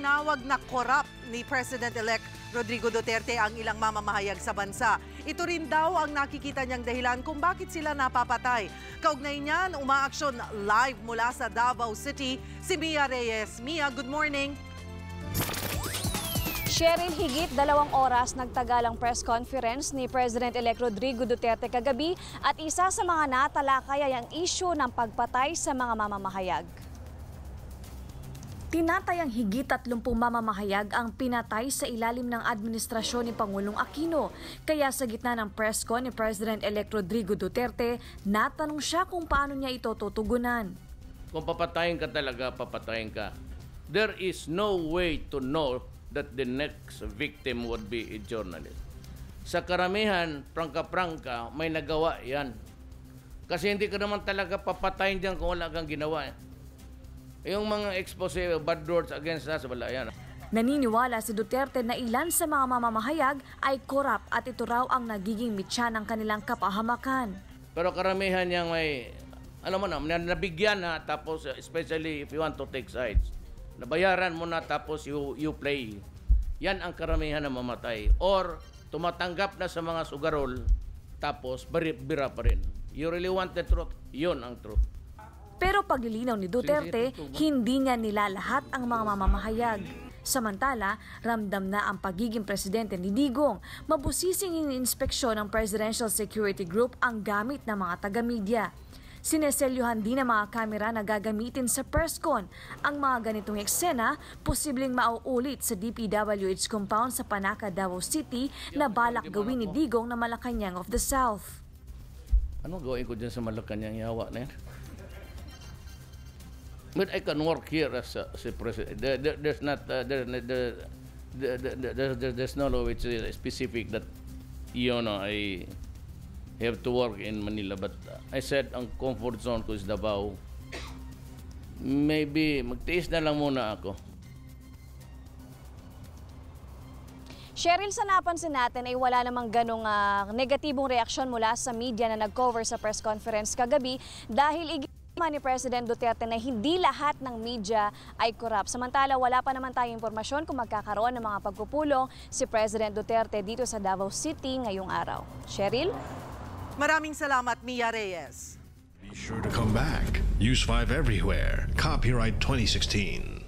tinawag na corrupt ni President-elect Rodrigo Duterte ang ilang mamamahayag sa bansa. Ito rin daw ang nakikita niyang dahilan kung bakit sila napapatay. Kaugnay niyan, umaaksyon live mula sa Davao City si Mia Reyes. Mia, good morning. Cheryl, higit 2 oras nagtagalang press conference ni President-elect Rodrigo Duterte kagabi at isa sa mga natalakay ay ang issue ng pagpatay sa mga mamamahayag. Tinatayang higit 30 mamamahayag ang pinatay sa ilalim ng administrasyon ni Pangulong Aquino. Kaya sa gitna ng press con ni President-elect Rodrigo Duterte, natanong siya kung paano niya ito tutugunan. Kung papatayin ka talaga, papatayin ka. There is no way to know that the next victim would be a journalist. Sa karamihan, prangka-prangka, may nagawa yan. Kasi hindi ka naman talaga papatayin dyan kung wala kang ginawa. Yung mga expose, bad words against us, wala yan. Naniniwala si Duterte na ilan sa mga mamamahayag ay korap at ito raw ang nagiging mitya ng kanilang kapahamakan. Pero karamihan yang may, alam mo na, nabigyan na, tapos especially if you want to take sides. Nabayaran mo na tapos you play. Yan ang karamihan na mamatay. Or tumatanggap na sa mga sugarol tapos bira pa rin. You really want the truth? Yun ang truth. Pero paglilinaw ni Duterte, hindi niya nilalahat ang mga mamamahayag. Samantala, ramdam na ang pagiging presidente ni Digong. Mabusising iniinspeksyon ng Presidential Security Group ang gamit ng mga taga-media. Sineselyuhan din ng mga kamera na gagamitin sa presscon. Ang mga ganitong eksena, posibleng mauulit sa DPWH compound sa Panaca, Davao City na balak gawin ni Digong na Malacanang of the South. Ano gawin ko dyan sa Malacanang yawa na yan? But I can work here as a president. There's no law which is specific that, you know, I have to work in Manila, but I said ang comfort zone ko is Davao. Maybe magtiis na lang muna ako. Cheryl, sa napansin natin ay wala namang ganong negatibong reaksyon mula sa media na nag-cover sa press conference kagabi dahil ni President Duterte na hindi lahat ng media ay korap. Samantala, wala pa naman tayong impormasyon kung magkakaroon ng mga pagpupulong si President Duterte dito sa Davao City ngayong araw. Cheryl? Maraming salamat, Mia Reyes. Be sure to come back. Use 5 everywhere. Copyright 2016.